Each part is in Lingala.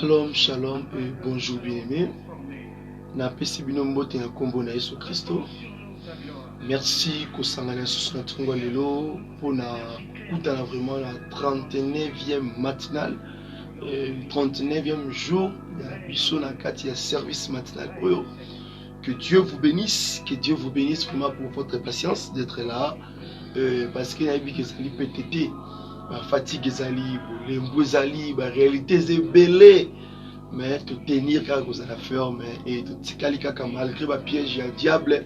Shalom, shalom et bonjour bien-aimés. Napesi bino mbote na kombo na Yesu Christo. Merci kosangana sur notre lelo pour na kutana vraiment la 39e matinale, 39e jour de biso na kati ya service matinal. Que Dieu vous bénisse, vraiment pour votre patience d'être là, parce qu'il y a eu que ça lui peut être fatigue ezali, lembo ezali, réalité ezebele, mais te tenir car vous allez faire, mais et te tikali kaka malgré ma piège ya diable,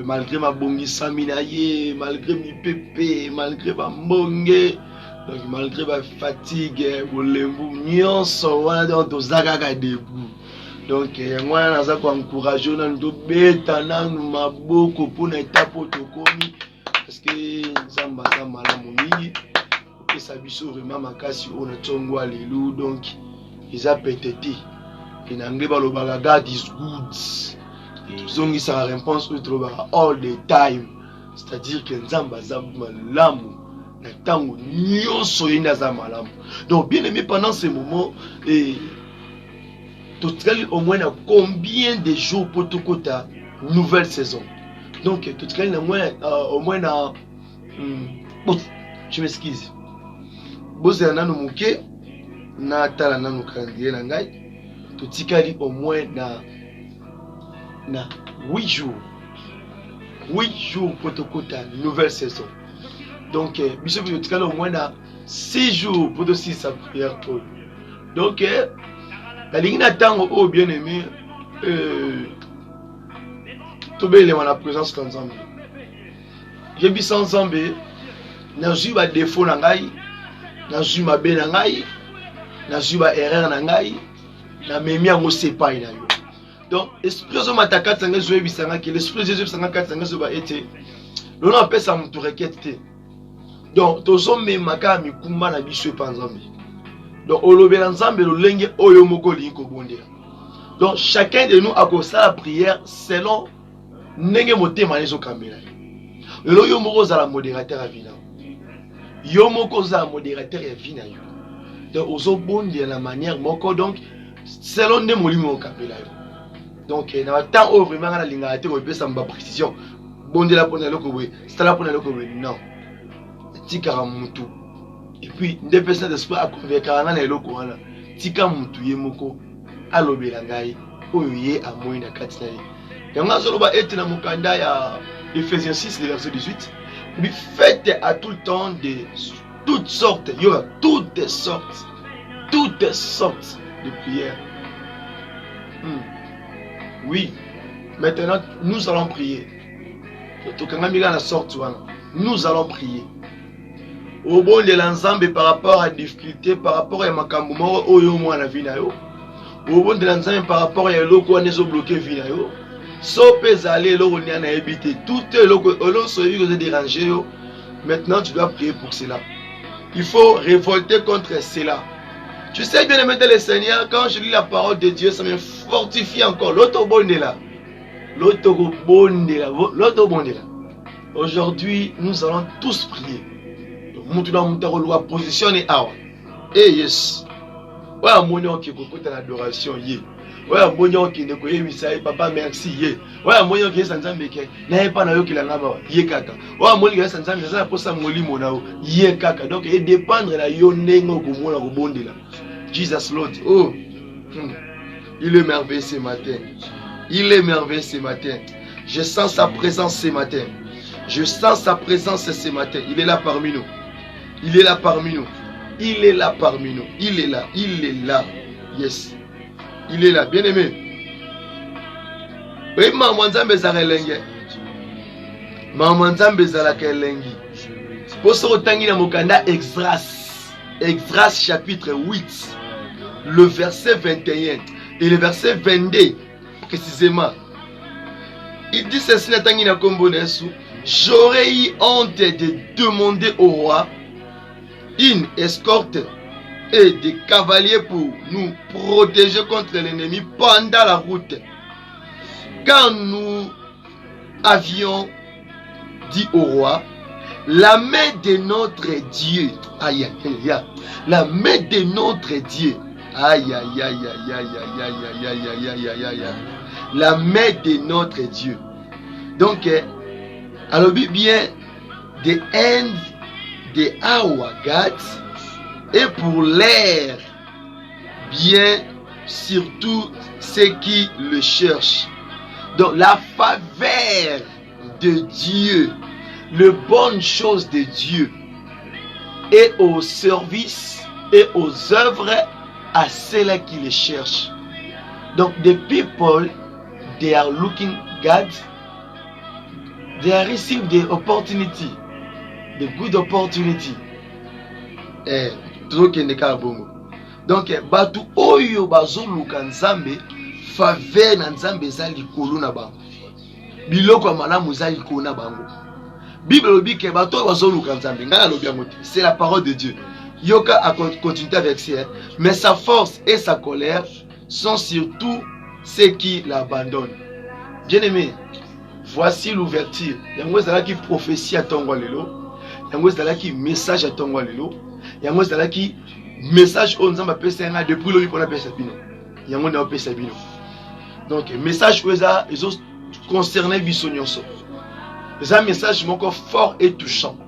malgré ma bongi saminaye, malgré mi pépé, malgré ma monge, donc malgré ma fatigue, mon lembo nyonso wana donc tozaka debout. Donc moi naza ko encourager na ndo beta na maboko pour na étape tokomi, parce que nzamba za malamu mingi. Et ça biso vraiment makasi on a tongwa lelu, donc ils a pétété et n'anglais ba lo baga God is good, zongi sa réponse autre all the time, c'est-à-dire que nzamba za malamu na tango nyonso yenda za malamu. Donc bien aimé, pendant ces moments et total au moins combien de jours pour tout kota nouvelle saison. Donc total au moins je m'excuse. Boze nanu muke na tala nanu calendrier na ngai totikali au moins na 8 jours. 8 jours pour tokota nouvelle saison. Donc biso totikali au moins na 6 jours pour aussi sa prière. Donc la ligne tango au bien aimé tobele wana présence de Nzambe. J'ai bi sans Nzambe na juba défaut na ngai, na zuma be na ngai, na zuba erreur na ngai, na memi yango sepai na yo. Donc esprit zo mataka tsanga zo ebisanga ke l'esprit de Jésus sanga katsanga zo ba ete lona pesa mutu requête te. Donc tozo memaka mikumba na biso pa Nzambe. Donc olobela Nzambe lo lenge oyo moko linko bondela. Donc chacun de nous a commencé la prière selon ndenge motema nezo kamela. Lelo yo moko za la modérateur à vina. Yo moko za modérateur ya vie na yo. Donc ozo bondi la manière moko, donc selon ne molimo okapela yo. Donc na temps au vraiment na linga te ko pesa mba précision. Bondi la pona loko we, c'est la pona loko we non. Tika mutu. Et puis nde pesa d'espoir a convaincre na loko wana. Tika mutu ye moko alobela ngai oyo ye amoyi na kati na ye. Yango zoloba ete na mukanda ya Ephésiens 6 le verset 18. Mais faites à tout le temps de toutes sortes, il y aura toutes sortes de prières. Oui, maintenant nous allons prier. Nous allons prier. Au bon de l'ensemble par rapport à la difficulté, par rapport à Makambo, au bon de l'ensemble par rapport à l'eau qu'on est bloqué vinayo. So peut aller là où on a habité tout le dérangé. Maintenant tu dois prier pour cela. Il faut révolter contre cela. Tu sais bien aimé le Seigneur, quand je lis la parole de Dieu, ça me fortifie encore. L'autre bonde là. Aujourd'hui, nous allons tous prier. Donc nous allons positionner awa. Et yes. Ouais, mon nom qui est l'adoration yé. Ouais, moyo qui ne koye misai papa merci ye. Ouais, moyo qui sanzambe ke na pas na yo ki la ngaba ye kaka. Ouais, moyo qui sanzambe za posa molimo na ye kaka. Donc il dépendre la yo nengo ko mona ko bondela. Jesus Lord. Oh. Il est merveilleux ce matin. Il est merveilleux ce matin. Je sens sa présence ce matin. Je sens sa présence ce matin. Il est là parmi nous. Il est là parmi nous. Il est là parmi nous. Il est là. Il est là. Yes. Il est là, bien aimé. Oui, maman Nzambe za relenge. Maman Nzambe za la kelengi. Poso otangi na mokanda Exdras chapitre 8, le verset 21 et le verset 22 précisément. Il dit ceci na tangi na kombo na Yesu, j'aurais eu honte de demander au roi une escorte et des cavaliers pour nous protéger contre l'ennemi pendant la route. Quand nous avions dit au roi, la main de notre Dieu, aïe, aïe, aïe, la main de notre Dieu Aïe, aïe, aïe, aïe, aïe, aïe, aïe, aïe, aïe, aïe, aïe, aïe, aïe. La main de notre Dieu. Donc, alors bien, the end, the hour, God, et pour l'air, bien, surtout ceux qui le cherchent. Donc, la faveur de Dieu, les bonnes choses de Dieu, et au service et aux œuvres à ceux-là qui les cherchent. Donc, the people, they are looking God, they are receiving the opportunity, the good opportunity. Donc, batu oyo bazoluka nzambe, faveur na nzambe za likolo na bango. Biloko malamu za likolo na bango. Bible lobi ke batu bazoluka nzambe, ngana lobi yango te. C'est la parole de Dieu. Yoka a continué avec ça, mais sa force et sa colère sont surtout ceux qui l'abandonnent. Bien-aimé, voici l'ouverture. Yango zala ki prophétie à tongwa lelo, yango zala ki message à tongwa lelo, yango zala ki message on nzamba pesa nga depuis le pona pesa bino. Yango na pesa bino. Donc message oza ils ont concerné biso nyonso. C'est un message encore fort et touchant.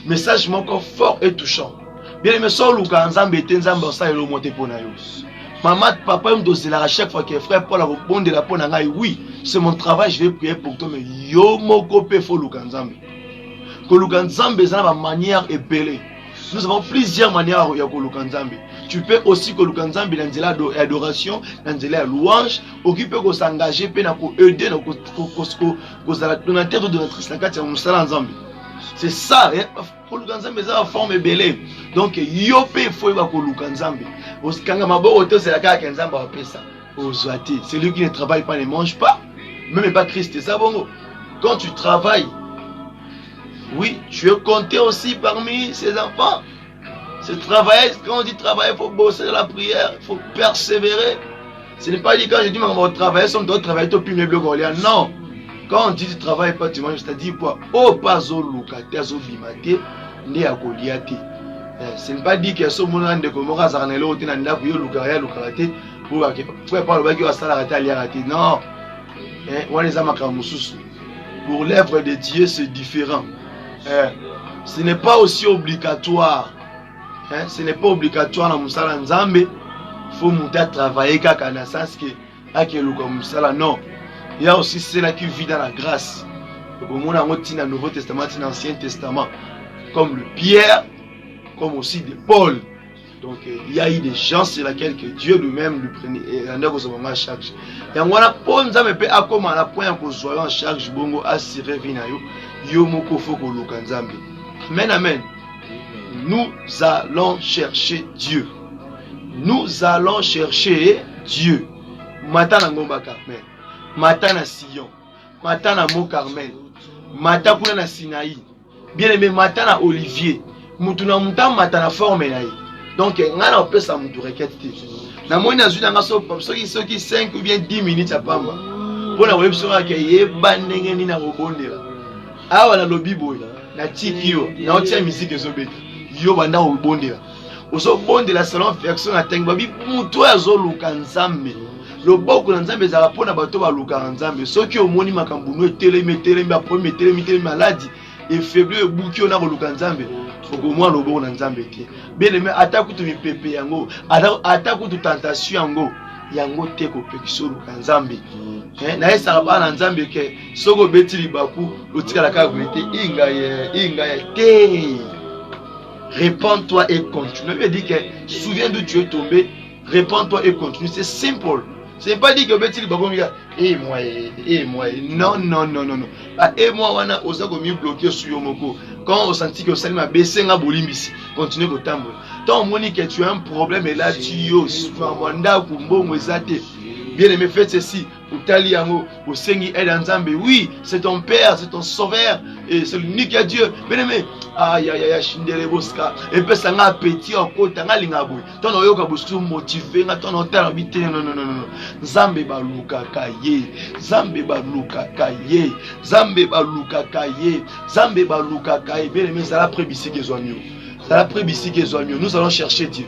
Message encore fort et touchant. Bien aimé, so luka nzambe te nzambe sa elo monte pona yo. Maman, papa me dose à chaque fois que frère Paul a répondu la pona ngai, oui, c'est mon travail, je vais prier pour toi, mais yo moko pe fo luka nzambe. Ko luka nzambe za na manière épelée. Nous avons plusieurs manières ya ko luka nzambe. Tu peux aussi ko luka nzambe dans nzela adoration, dans nzela louange, occuper ko s'engager pe na ko aider na ko za donateur de notre sakati ya musala nzambe. C'est ça, pour le Nzambe, c'est la forme belée. Donc, yope faut y ko luka nzambe. Oskanga maboko to c'est la kaka nzambe va pesa. Ozwati, celui qui ne travaille pas ne mange pas. Même pas Christ, c'est ça bon. Quand tu travailles, oui, tu es compté aussi parmi ses enfants. C'est travailler, quand on dit travailler, il faut bosser dans la prière, il faut persévérer. Ce n'est pas dit quand je dis qu'on va travailler, on doit travailler tout plus mieux que non. Quand on dit tu travailles pas, tu manges, c'est-à-dire quoi? Oh, pas zo lukate, zo bimate, ne akoliate. Ce n'est pas dit que ce monde de Komora Zarnelo, tu n'as pas vu lukaya lukate, pour pas le bac à salarate aliarate. Non. On les a makamusus. Pour l'œuvre de Dieu, c'est différent. Ce n'est pas aussi obligatoire. Ce n'est pas obligatoire dans Moussala Nzambe. Il faut monter à travailler kaka na sens que akeluka Moussala. Non. Il y a aussi ceux-là qui vivent dans la grâce. Au monde dans le Nouveau Testament, dans l'Ancien Testament, comme le Pierre, comme aussi de Paul. Donc il y a eu des gens sur lesquels que Dieu lui-même lui prenait et rendait en charge. Et on a Paul nous a fait à comment à la point qu'on soit en charge bongo assurer vinayo yo moko foko lukanzambe. Amen amen. Nous allons chercher Dieu. Nous allons chercher Dieu. Matana ngomba Carmel. Matana Sion. Matana Mont Carmel. Mata kuna na Sinaï. Bien aimé Matana Olivier. Mutuna muta matana forme naï. Donc ngana on peut ça mutu requête. Na moi na zuna ngaso soki 5 ou bien 10 minutes à pamba. Pona web sura ke yeba ndenge ni na robondela. Awa na lobi boy na tikio na otia musique ezobeta. Yo banda robondela. Oso bondela salon affection na tenga babi mutu azoluka nzambe. Loboko na nzambe za pona bato ba luka nzambe. Soki omoni makambu no telemi après telemi maladie et faible buki ona ko luka nzambe. Foko mwa loboko na nzambe te. Bien aimé atako tu mipepe yango, atako tu tentation yango. Yango te ko pekiso luka nzambe. Na esa ba na nzambe ke soko beti libaku otikala ka gwete inga te. Répands-toi et continue. Je veux dire que souviens d'où tu es tombé, répands-toi et continue. C'est simple. Ce n'est pas dit que beti libaku et moi. Non. Et moi wana osako mi bloquer sur yomoko. Quand on sentit que ça m'a baissé nga bolimbisi, continue ko tambo. Tant moni que tu as un problème et là tu yo manda kumbo mwezate. Bien aimé, faites ceci. Utaliango, Osengi aide Nzambe. Oui, c'est ton Père, c'est ton Sauveur. Et c'est l'unique Dieu. Bien aimé. Aïe, Shindele Boska. Et puis ça m'a petit en côté, n'a l'ingabou. Ton oyoka bousou motivé, n'a ton hôtel habité. Non. Zambe baluka kaye. Zambe baluka kaye. Zambe baluka kaye. Zambe baluka kaye. Bien aimé, ça l'a prébissé que soit mieux. Ça l'a prébissé que soit mieux. Nous allons chercher Dieu.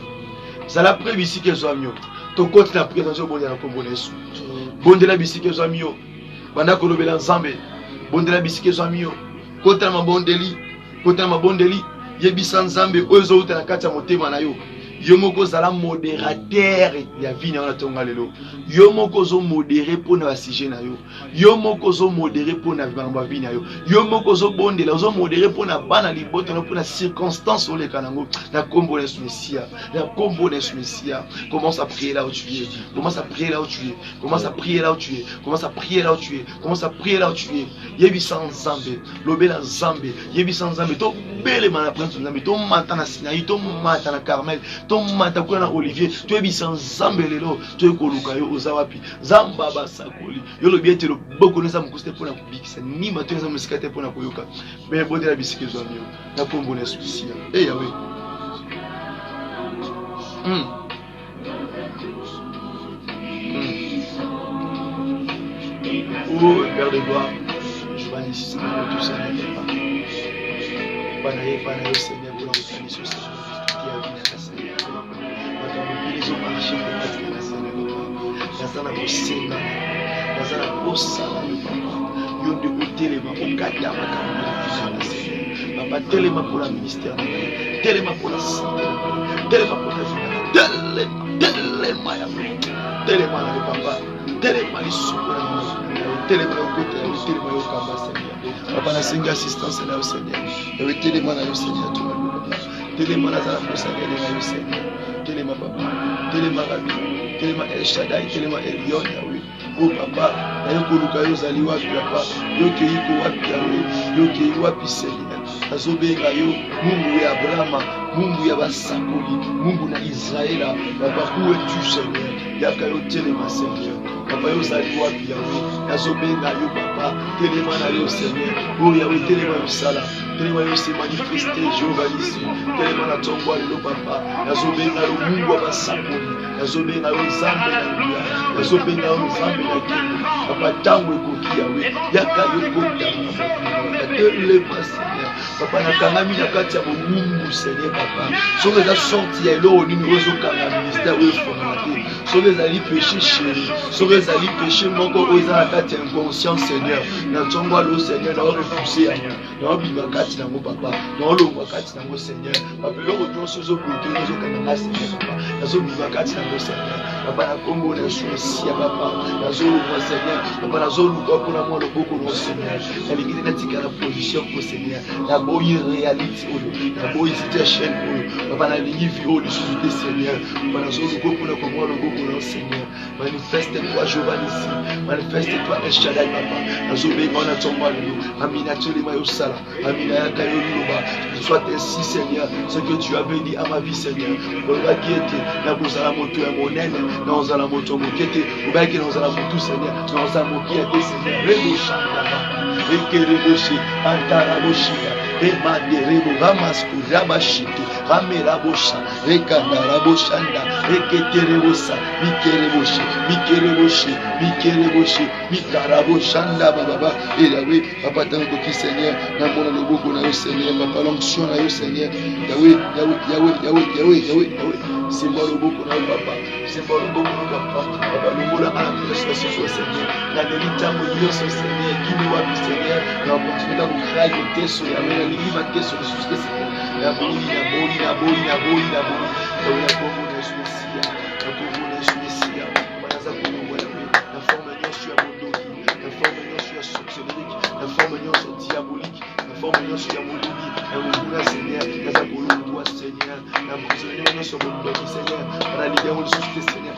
zala pré bisika ezwamio to côté na présence bonde na kombo na Yesu bonde la bisika ezwamio banda kolobela nzambe bonde la bisika ezwamio côté na mabondeli yebisa nzambe ozo uta na kati ya motema na yo yo moko zala modérateur ya vie na tonga lelo yo moko zo modéré pour na sujet na yo moko zo modéré pour na vie na yo moko zo bondela zo modéré pour na bana liboto na pour na circonstance ole kanango na kombo na Messia commence à prier là où tu es commence à prier là où tu es yebisa nzambe lobela nzambe yebisa nzambe to bele mana prince nzambe to mata na Sinaï to mata na Carmel to mata kuna na Olivier to yebisa nzambe lelo to ekoluka yo ozawapi zamba basakoli yo lobi ete lo boko neza mukuste pona kubikisa ni mato neza musikate pona koyoka mais bonde la bisike zo amio na kombo na Suisia yawe Oh Père de gloire, je vais ici pour tout ça. Pana Seigneur pour la reconnaissance sur ce qui a vu à Seigneur. Makambo les hommes marchés pour pratiquer la Seigneur. Nazana bosenga, nazana bosala papa. Yo de otelema okata makambo na Seigneur. Papa telema pour la ministère, telema pour la santé, telema pour la vie, telema ya telema na papa, telema les souverains. Telema côté, telema yo kamba Seigneur. Papa na singa assistance na Seigneur. Yo telema na yo Seigneur tout le monde. Telema na za pour ça na yo Seigneur. Telema papa, telema rabi, telema El Shaddai, telema Elion oui. Oh papa, na yo koluka yo zali wapi papa. Yo keiko wapi yawe, yo keiko wapi Seigneur. Azobenga yo Mungu ya Abraham, Mungu ya basakoli, Mungu na Israela. Papa où es-tu Seigneur? Yaka yo telema Seigneur. Papa yo zali wapi yawe nazobenga yo papa telema na yo Seigneur oh yawe telema yo sala telema yo se manifester Jéhovah ici telema na tongo lelo papa nazobenga yo Mungu wa basakoli nazobenga yo nzambe na nguya nazobenga yo nzambe na kingo papa tango ekoki yawe yaka yo kota telema Seigneur papa nakangami na kati ya Mungu Seigneur papa soki eza sorti ya eloko nini ozokanga ministère oyo fondate soki ezali péché chéri soki ezali péché moko oyo eza na kati ya inconscience Seigneur na ntongo alo Seigneur na orefuse yango na obima kati nango papa na olongwa kati nango Seigneur papa eloko nyonso ezobloke ozokanga Seigneur papa nazobima kati nango Seigneur papa na kombo na Yesu Mesia papa nazolongwa Seigneur papa nazoluka mpona mwa loboko no Seigneur nalingi natika na position ko Seigneur naboyi réalité oyo naboyi situation oyo papa nalingi vi oyo lisusu te Seigneur papa nazoluka mpona komwa loboko no Seigneur manifeste-toi Jéhovah ici manifeste-toi El Shaddai papa nazobenga na tongo lelo amina tolema yo sala amina yaka yo loba soit ainsi Seigneur ce que tu avais dit à ma vie Seigneur olobaki ete nakozala moto ya monene naozala moto mokete obaki naozala motu Seigneur naozala mokia te Seigneur reboshaka ekereboshi antaraboshika emanderebo ramasku rabashite ramerabosha rekandaraboshanda reketerebosa mikereboshi mikaraboshanda baba eyawe papa tango ki Seigneur na mona loboko na yo Seigneur papa l'onction na yo Seigneur yawe simba loboko na yo papa simba loboko na papa papa lobola ala prestation so Seigneur na delitamo nyonso Seigneur kimi wapi Seigneur na opportunité ko créer que teso ya mena liba teso susite Seigneur na boli na kombo na Suisia na kombo na Suisia banaza kombo na forme nyonso ya mondoki na forme nyonso ya sorcellerie na forme nyonso diabolique na forme nyonso ya mondoki na nguna Seigneur kaza kolungwa Seigneur na prisonnier nyonso mondoki Seigneur na liga mo susite Seigneur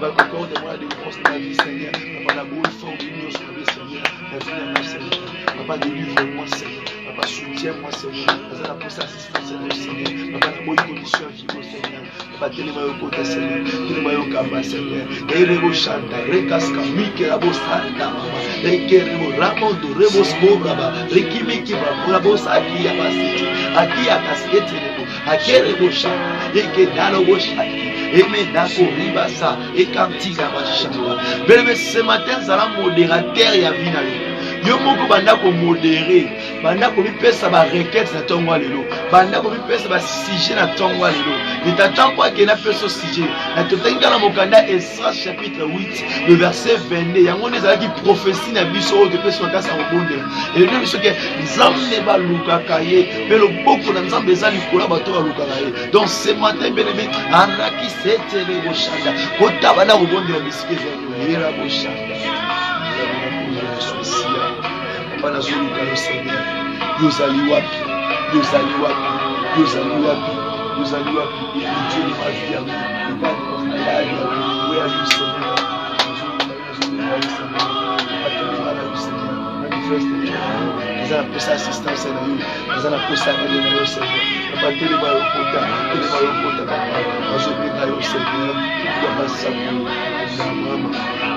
papa ba kokorde moi de force de la vie Seigneur papa na bonne forme nyonso na vie Seigneur na vie na Seigneur papa délivre-moi Seigneur papa soutiens-moi Seigneur kaza na poste assistance na Seigneur papa na bonne condition vivre Seigneur papa telema yo kota Seigneur telema yo kamba Seigneur erebo shanda rekaska mikera bosanda mama ekerebo ramondo rebos kobraba rekimiki brabos aki ya basiti aki ya kaskete rebo akerebo shanda ekedalo boshaki emendako ribasa ekantika bashamba bébé ce matin zala modérateur ya vie na yo yo moko banda ko modérer banda ko bipesa ba requête na tongo lelo banda ko bipesa ba sujet na tongo lelo et t'attends pas que na peso sujet na totenga na mokanda Esdras chapitre 8 le verset 22 yango nezala ki prophétie na biso o de peso kasa obonde et le biso ke nzambe ba lukaka ye pe lo boko na nzambe za likola bato ba lukaka ye donc ce matin bien aimé araki setele boshanda kota bana obonde na bisike za yera boshanda Papa nazoluka yo Seigneur yozali wapi yozali wapi yozali wapi yozali wapi Dieu de ma vie avec le Père de ma vie où est le Seigneur manifeste nous avons pris assistance à nous nous avons pris ça à nous Seigneur Papa telema yo kota Papa nazoluka yo Seigneur ya masabu na mama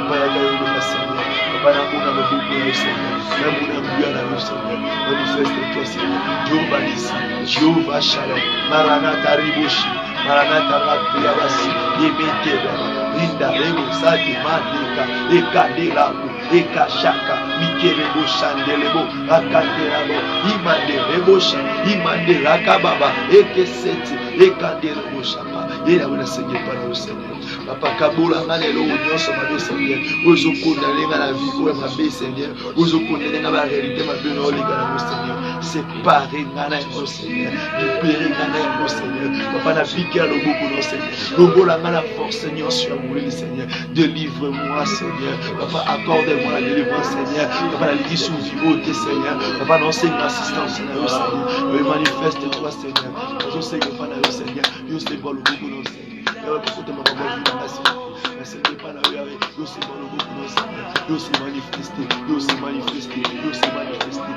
Papa ya yo le Seigneur Papa na mona beaucoup yo Seigneur na mona mbia na yo Seigneur manifeste toi Seigneur Jéhovah Nissi Jéhovah Shalom Maranatha Riboshi Maranatha Rakuya Basi Yemetera Linda Rego Sati Madika Ekadelaku Ekashaka Mikerebo Shandelebo Akaterabo Imanderebo Imandera Kababa Ekeseti Ekaderebo Shapa Yena wena Seigneur para o Seigneur Papa Kabola ngalelo nyonso mabe Seigneur ozokunda lenga la vie ko mabe Seigneur ozokunda lenga ba réalité mabe no lenga na Seigneur séparer ngana yo Seigneur libérer ngana yo Seigneur Papa na piquer le beaucoup no Seigneur lobola ngana force Seigneur sur mourir Seigneur délivre-moi Seigneur Papa accorde-moi la délivrance Seigneur Papa la vie sous vivauté Seigneur Papa non c'est une assistance Seigneur manifeste-toi Seigneur je sais que Papa na Seigneur yo c'est pas le beaucoup no Seigneur Yo se manifester, yo se manifester, yo se manifester.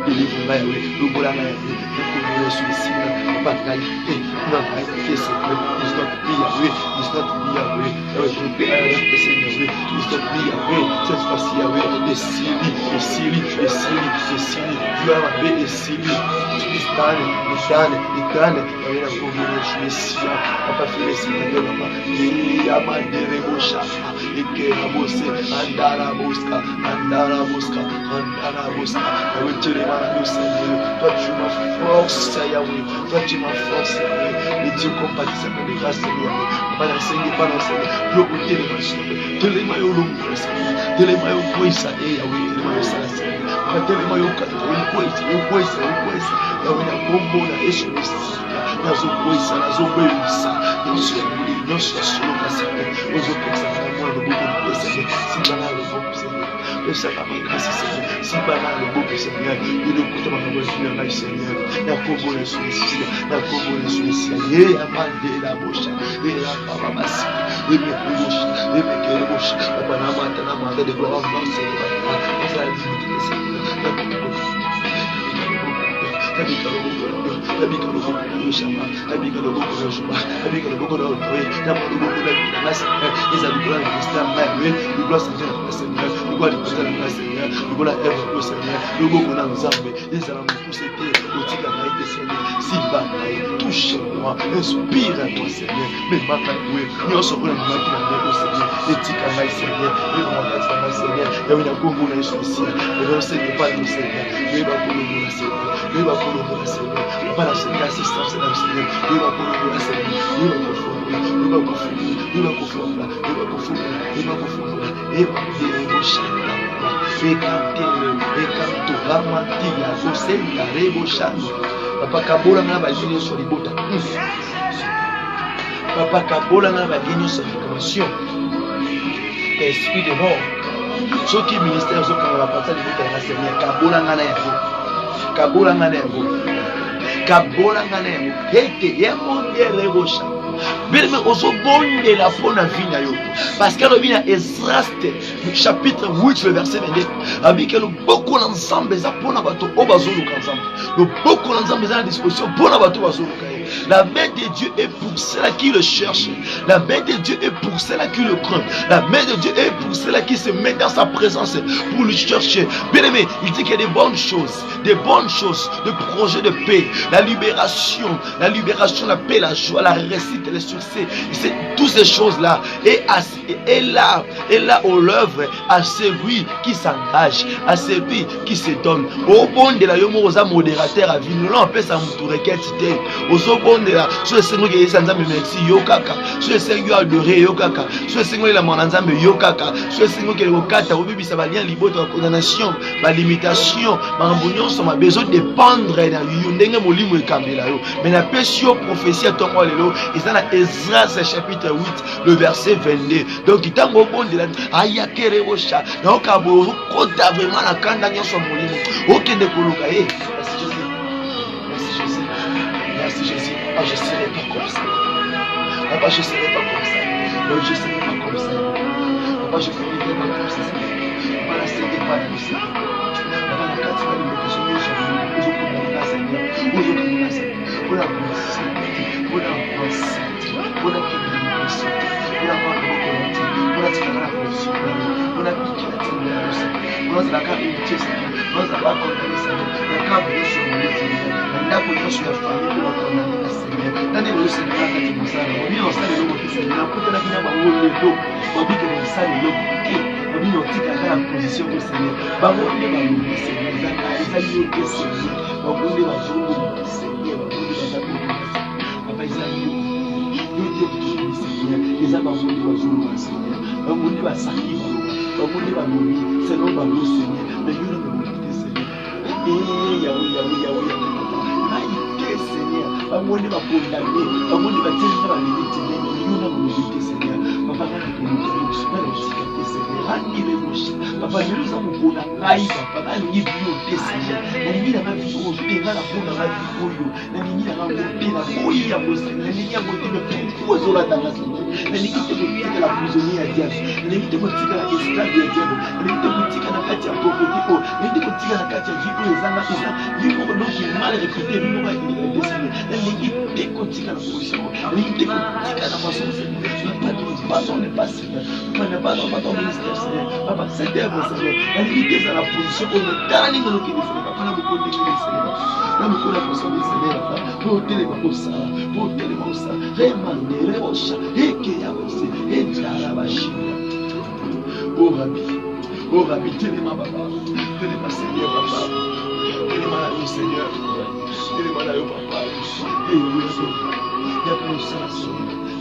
Délivre-moi, le bon la le suicide, pas de réalité, non, réalité, c'est que it's not me away, it's not me away, it's not me away, cette fois-ci away, et Syrie, tu as ma bête et Syrie, Itane, il a convenu, je suis papa félicité, papa, il a mandé les bouches, et que la bosse, andara bosca, avec tous les malades, Seigneur, toi tu m'as force, Yahweh, toi tu m'as force, Yahweh, et Dieu compatissant de grâce, Seigneur, pas d'enseigner, pas d'enseigner, yo côté les machines, tous les maillots longs, Seigneur, tous les maillots poissons, et Yahweh, les maillots salés, Seigneur, pas tous les maillots quatre, yo poissons, Yahweh, la combo, la échelle, nazo poissons, nazo poissons, non sur le casse, aux autres, ça va moi le beau de Seigneur, si tu as le bon Seigneur, le sacrifice, grâce Seigneur, si tu as le beau Seigneur, il nous coûte ma voix, Seigneur, la combo, le suicide, la combo, le suicide, et la mandé la bouche, et la pharmacie, et mes bouches, et mes bouches, la panamata, la mandé de gloire, non, Seigneur, et la dignité, Seigneur, touche-moi, inspire-moi, Seigneur, mais ma main, nous sommes là, Seigneur, éthique, Seigneur, et on a beaucoup de choses, et on sait pas le Seigneur, et on va pour le Seigneur, et on va pour le Seigneur, pas la Seigneur, assistance, Seigneur, et on va pour le Seigneur, et on va pour le Papa Kabola na bagini sur les bottes. Papa Kabola na bagini sur formation. Esprit de mort. Ce qui ministère ce qu'on va passer de Seigneur Kabola na yako. Kabola na yako. Kabola na yako. Hete yemo yerebosha. Bien aimé, ozo bonde la pona vie na yo. Parce que le vient Esdras chapitre 8 le verset 22. Avec que beaucoup ensemble ça pona bato obazolo ensemble. Le beaucoup ensemble à disposition pona bato bazolo. La main de Dieu est pour ceux qui le cherchent. La main de Dieu est pour ceux qui le craignent. La main de Dieu est pour ceux qui se mettent dans sa présence pour le chercher. Bien aimé, il dit qu'il y a des bonnes choses, de projets de paix, la libération, la paix, la joie, la réussite, les succès. C'est toutes ces choses-là. Et là au l'œuvre à celui qui s'engage, à celui qui se donne. Au bon de la yomo aux modérateurs à vie, nous l'on peut s'en requête. Au bon de la, sur le Seigneur qui est sans âme, merci, yokaka, sur le Seigneur adoré, yokaka, sur le Seigneur la monanzambe, yokaka, sur le Seigneur qui est au kata, au bibi, ça va lien libre de la condamnation, ma limitation, ma rembouillon, ça m'a besoin de dépendre d'un yundenge molimo et kambela yo. Mais la pécio prophétie à ton roi lélo, et ça la Esdras chapitre 8, le verset 22. Donc, il t'a au bon de la, ayakere rocha, donc à vous, kota vraiment la kanda nyon son molimo, ok ne koluka, merci Jésus. Ah, je ne serai pas comme ça. Papa, je ne serai pas comme ça. Non, je ne serai pas comme ça. Papa, je ne serai pas comme ça. Papa, la serai pas comme ça. Papa, la carte va nous faire des choses. Nous allons la Seigneur. Nous allons la Seigneur. Pour la pensée. Pour la pensée. Pour la pensée. Pour la volonté. Pour la pensée. Pour la piquer la pensée. Pour la carité. Pour la condamner. La carité. Ndako nyonso ya famille pour condamner la Seigneur. Nani le Seigneur a fait comme ça. On vient en salle de l'eau qui s'est là. Pour que la vie n'a pas eu de l'eau. On dit que les salles de l'eau qui on dit on tika dans la position du Seigneur. Ba on dit ba le Seigneur. Ils a eu que Seigneur. Ba on dit ba jour du Seigneur. Ba on dit ba jour du Seigneur. Papa ils a eu. Nous dit que du Seigneur. Ils a ba on dit ba jour du Seigneur. Ba on dit ba saki ba. Ba on dit ba moni. C'est non ba le Seigneur. Mais nous ne pouvons pas Seigneur. Yahweh. Seigneur, bamoni ba condamné, bamoni ba télé ba limite, nous na limite Seigneur. Papa na ko Seigneur, ani le moshi. Papa nous sommes pour la ngai, papa na ni bio te Seigneur. Na ni na vie o te na pour na vie oyo. Na ni na ko te na oyi ya mo Seigneur. Na ni ya mo te le pour zo la tanga Seigneur. Na ni te ko la prisonnier ya diable. Na ni te ko tika la esclave ya diable. Na ni te ko tika na kati ya pauvreté ko. Na ni te ko tika na kati ya vie ko ezanga eza. Vie ko donc qui mal répété, vie ko ba L'équipe décontique à la position, l'équipe décontique à la façon de faire. Pas ton n'est pas Seigneur, pas ton ministère Seigneur, papa c'est d'œuvre Seigneur. L'équipe est à la position où le dernier de nos qui nous fait, papa nous connaît Seigneur. Nous nous connaissons Seigneur, pour téléma pour ça, remandé, rerocha, et qui a aussi, et Tarabashi. Oh Rabbi, téléma papa, téléma Seigneur papa, téléma la Seigneur. Il est malade, papa. Et oui, il y a comme ça,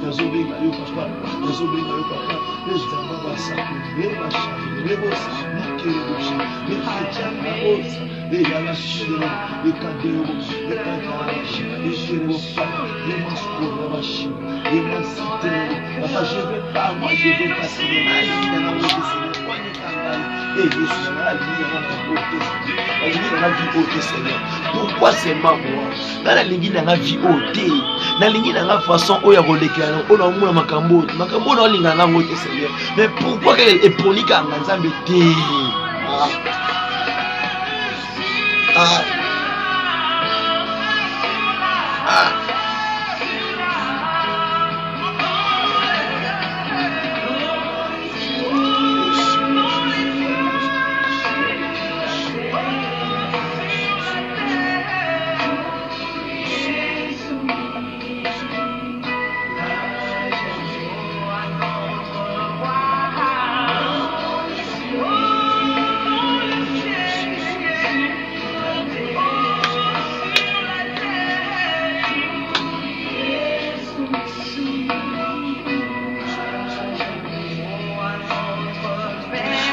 les obéis, papa. Les obéis, papa. Les gens, ça, les machins, les bosses, les bouches, les chrétiens, les bosses, les galachis, les cadeaux, les cadeaux, les chérubins, les masques, les machines, les mancités. Papa, je ne veux pas, moi, je veux pas, c'est le mal, il y a un autre, c'est le point de travail. Et je suis mal, il y a un autre, Seigneur. Pourquoi c'est ma moi? Dans la ligne n'a vie ôté. Dans la ligne n'a façon où il y a redéclaré. On a moins macambo. Macambo n'a ligne n'a ôté Seigneur. Mais pourquoi qu'elle est ponique à Manzambe?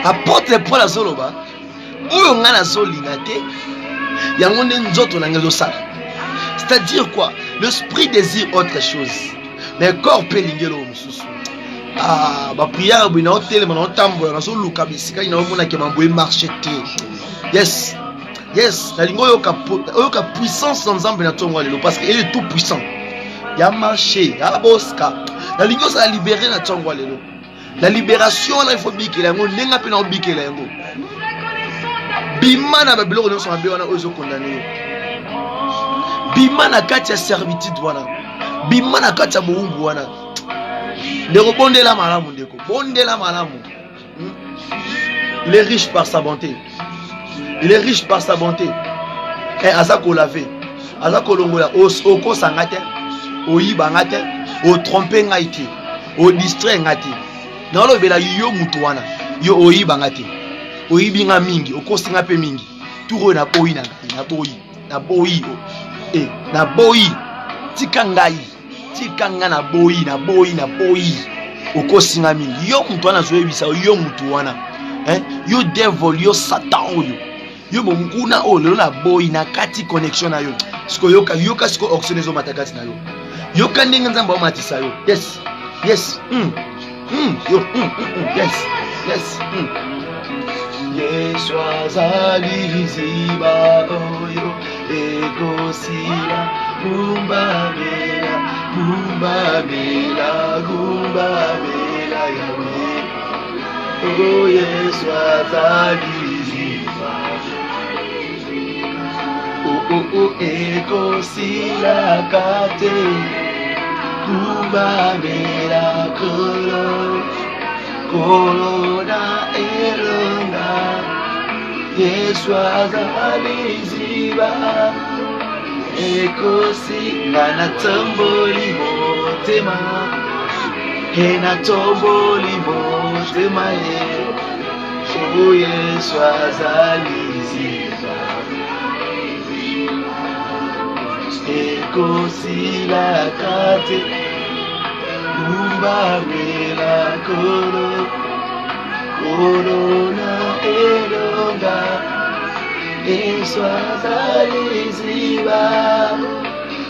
Apporte pour la zoloba. Où on a la zolinate. Il y a un nzoto na sala. C'est-à-dire quoi? L'esprit désire autre chose. Mais le corps peut l'ingélo mususu. Ba prière bina hotel mana tambo na so luka bisika ina omona ke mambo e marché te. Yes. La lingo yoka puissance ensemble na tongo lelo parce qu'il est tout puissant. ya marché, ya boska. La ligne ça libérer na tchangwa lelo. La libération là il faut bikela yango nenga pe na bikela yango. Bima na babilo ko so mabe wana ozo condamner. Bima na kati ya servitude wana. Bima na kati ya boumbu wana. Ndeko bondela malamu ndeko. Bondela malamu. Il est riche par sa bonté. Il est riche par sa bonté. Et azako laver. Azako longola oko sangate. Oyiba ngate. O tromper ngaite. O distraire ngate. Na lo bela yo mutu wana. Yo oyiba ngate. Oyibi nga mingi. Oko singa pe mingi. Turo na boyi na boyi. Na boyi. Na boyi. Tikangai. Tikanga na boyi na boyi na boyi. Oko singa mingi. Yo mutu wana zoe bisa yo mutu wana. Yo devil yo satan oyo. Yo monguna oyo na boyi na kati connection na yo. Siko yoka siko oxynezo matakati na yo. Yoka ndenge nzamba o matisa yo. Yes. Yes. Yo. Yes. Yes. Yesu azali ziba oyo egosila gumbabela yawe. Oh Yesu azali ziba egosila kate gumbabela Corona elonga Yesu azali ziba ekosi na tomboli motema na tomboli motema o Yesu azali ziba ekosi la kate Umbabela corona elonga Yesu azali ziba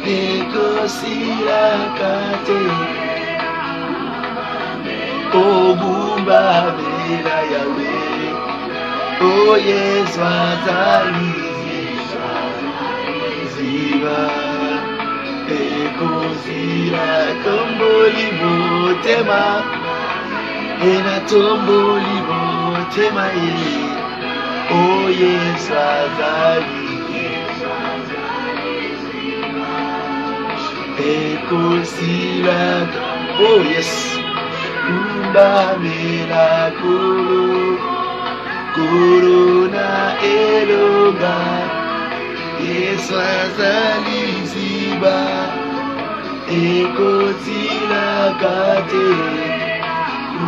ekosila kate Obumbabela yawe O Yesu azali ziba Ekozila tomboli motema Ena tomboli motema O Yesu azali Ekozila Oh yes Umbamela corona elonga Yesu azali ziba ekotila kate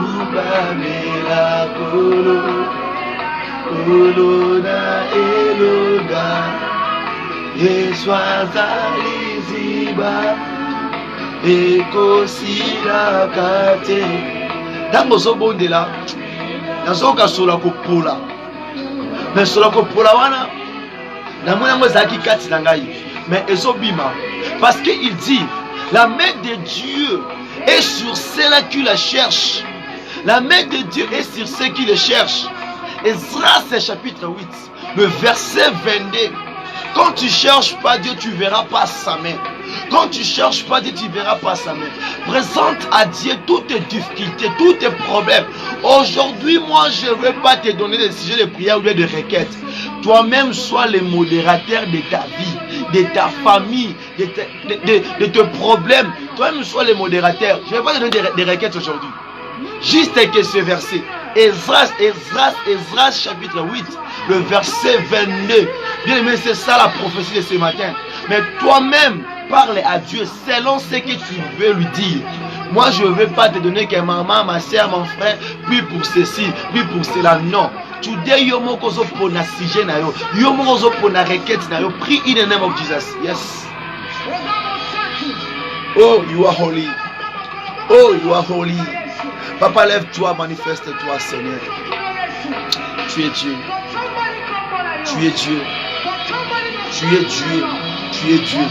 ubamela corona elonga Yesu azali ziba ekosila kate. Ntango ozobondela nazoka sola kopola mais sola kopola wana namoni yango ezalaki kati na ngai mais ezobima parce que il dit la main de Dieu est sur ceux-là qui la cherchent. La main de Dieu est sur ceux qui le cherchent. Esdras chapitre 8 le verset 22. Quand tu cherches pas Dieu, tu verras pas sa main. Quand tu cherches pas Dieu, tu verras pas sa main. Présente à Dieu toutes tes difficultés, tous tes problèmes. Aujourd'hui, moi, je ne vais pas te donner des sujets de prière ou de requêtes. Toi-même, sois le modérateur de ta vie, de ta famille, de tes problèmes. Toi-même, sois le modérateur. Je ne vais pas te donner des requêtes aujourd'hui. Juste que ce verset. Esdras chapitre 8, le verset 22. Bien aimé, c'est ça la prophétie de ce matin. Mais toi-même, parle à Dieu selon ce que tu veux lui dire. Moi, je ne veux pas te donner que maman, ma soeur, mon frère, puis pour ceci, puis pour cela. Non. Today, you moko zo pona sujet na yo. You moko zo pona requête na yo. Pray in the name of Jesus. Yes. Oh, you are holy. Oh, you are holy. Papa, lève-toi, manifeste-toi, Seigneur. Tu es Dieu. Tu es Dieu. Tu es Dieu. Tu es Dieu.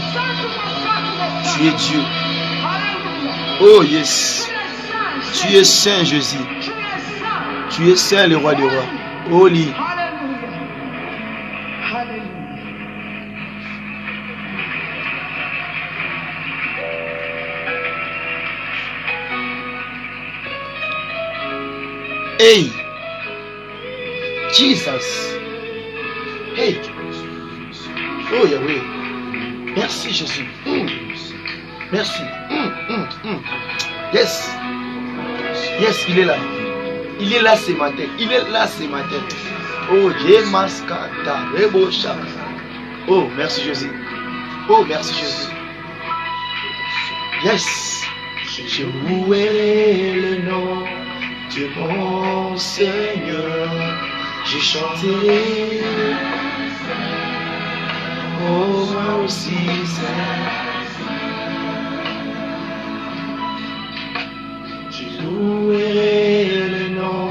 Tu es Dieu. Oh, yes. Tu es Saint Jésus. Tu es Saint, le roi des rois. Holy. Hey, Jesus. Hey. Oh Yahweh. Merci Jésus. Merci. Yes. Yes, il est là. Il est là ce matin. Il est là ce matin. Oh, Yemaskata, Rebocha. Oh, merci Jésus. Oh, merci Jésus. Yes. Je louerai le nom de mon Seigneur. Je chanterai. Oh, moi aussi, je louerai le nom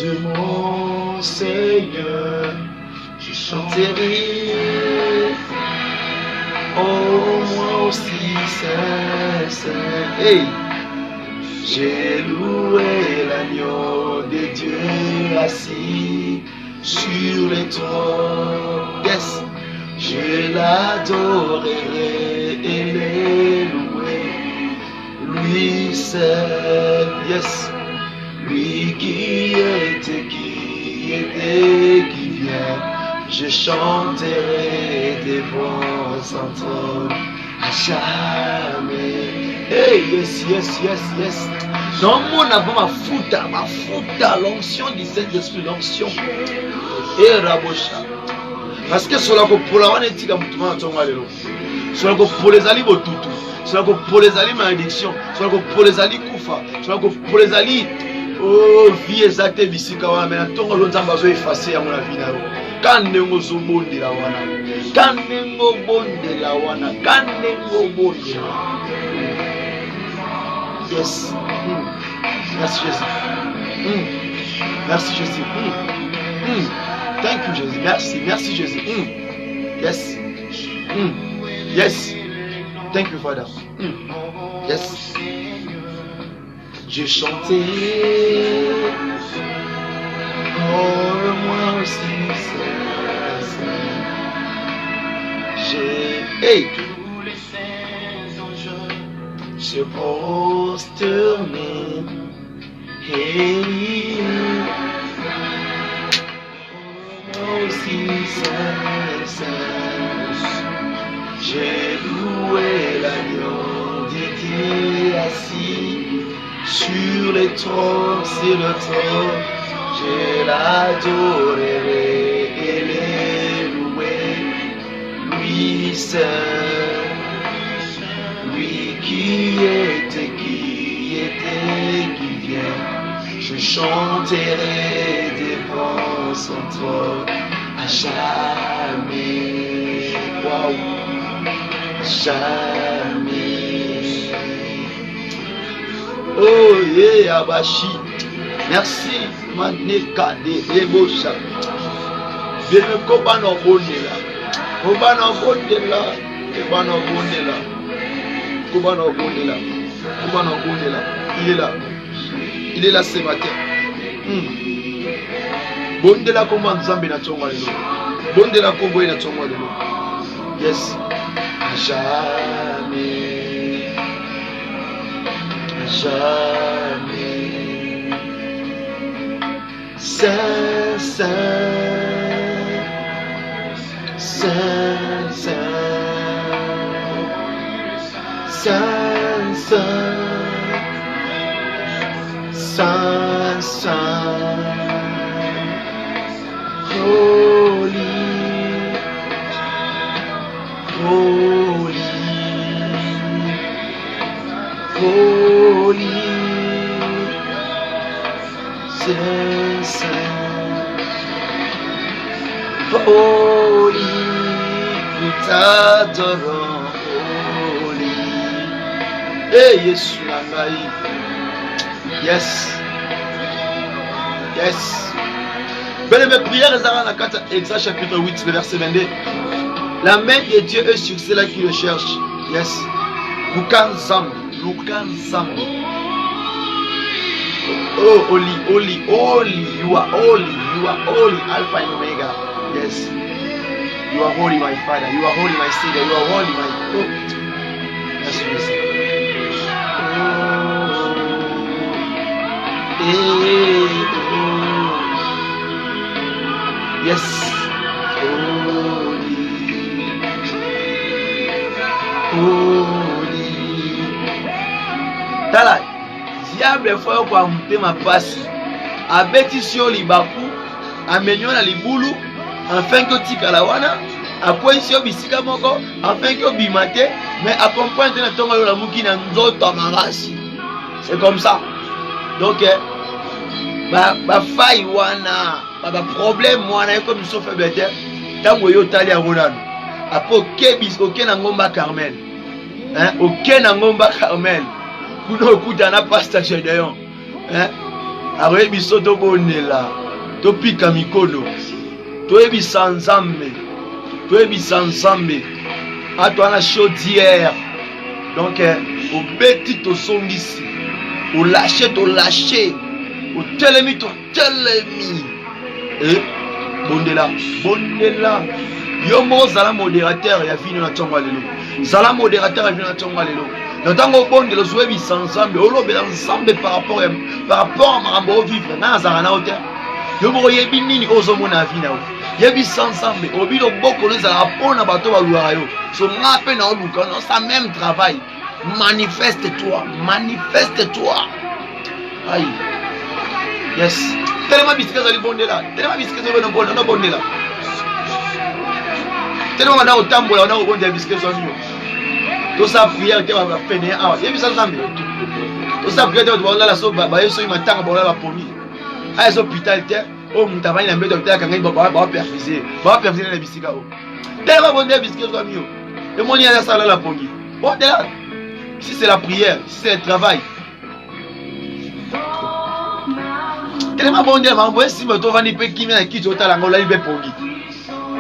de mon Seigneur. Je chanterai. Oh, moi aussi, c'est. Hey! J'ai loué l'agneau de Dieu assis sur le trône. Yes! Je l'adorerai et le louer. Lui seul, yes. Lui qui était, qui vient. Je chanterai devant son trône à jamais. Hey, yes, yes, yes, yes. Dans mon avant ma fouta, l'onction du Saint-Esprit, l'onction. Et Rabosha. Parce que cela que pour la one etika mutumana tonga lelo. Cela que pour les ali botutu. Cela que pour les ali malédiction. Cela que pour les ali kufa. Cela que pour les ali oh vie exacte bisika wana mais na tonga lonzamba zo effacer ya mona vie na yo. Kanengo zo bondela wana. Kanengo bondela wana. Kanengo bondela. Yes. Merci Jésus. Merci Jésus. Thank you Jésus. Merci Jésus. Yes. Yes. Thank you Father. Yes. J'ai chanté. Oh moi aussi. Hey. Se prosterner. Hey. Moi aussi j'ai loué l'agneau de Dieu assis sur le trône, je l'adorerai et le louer, lui seul, lui qui était, qui vient. Je chanterai devant son trône à jamais. Waouh, jamais. Oh yeah, Abashi. Merci, Maneka de Ebosha. Bien Kobano Bondela. Kobano Bondela. Kobano Bondela. Kobano Bondela. Kobano Bondela. Il est là. Il est là ce matin. Bondela komba nzambe na tonga lelo. Bondela kombo na tonga lelo. Yes. Jamais. Jamais. Saint, Saint. Saint, Saint. Saint, Saint. Saint, Saint. Holy, holy, holy, Saint, Saint, holy, nous t'adorons, holy. Hey, Yesu nangai. Yes, yes. Belle mes prières, Exode chapitre 8, le verset 22. La main de Dieu est sur ceux-là qui le cherchent. Yes. Lukan Zambi. Oh, holy, holy, holy. You are holy. You are holy. Alpha and Omega. Yes. You are holy, my Father. You are holy, my Savior. You are holy, my. Oh. Yes, yes. Oh. Hey. Yes. Holy. Tala. Diable faut quoi monter ma passe. Abeti sur libaku, amenyo na libulu, afin que tika la wana, akoi sio bisika moko, afin que bimate, mais accompagne na tonga la muki na nzoto marasi. C'est comme ça. Donc ba faille wana, ba problème wana comme ils sont fait bête. Tango yo tali a Ronaldo. Après kebis aucun ngomba Carmel. Hein, aucun ngomba Carmel. Kuno kutana pasteur Gédéon. Hein? Après biso to bonela. To pika mikono. To ebisa nzambe. To ebisa nzambe. Atwana chaudière. Donc au beti to songisi. Au lâcher to lâcher. Au telemi to telemi. Bondela, bondela. Yomo zala modérateur ya vino na tonga lelo. Zala modérateur ya vino na tonga lelo. Notango bondela zoebi ensemble, olobe ensemble par rapport à marambo vivre na zala na hauteur. Yomo yebi nini ozomona vina o. Yebi ensemble, obi lo boko le zala pona bato ba luara yo. So ngape na oluka no ça même travail. Manifeste-toi, manifeste-toi. Aïe. Yes. Tellement biscuit zali bondela, tellement biscuit zali no bondela. Tellement on a autant de on a au bondela biscuit zali. Tout ça prière te va faire ah, yebi ça nzambe. Tout ça prière te va la so ba yeso imatanga ba la pomi. Ah les hôpital te o mutabani na mbeto te kanga ba perfuser. Ba perfuser na bisika o. Tellement bondela biscuit zali yo. Et mon ya ça la pomi. Bondela. Si c'est la prière, si c'est le travail. Tellement bon Dieu, mais si tu vas n'y pas qui vient qui tu as la ngola libe pongi.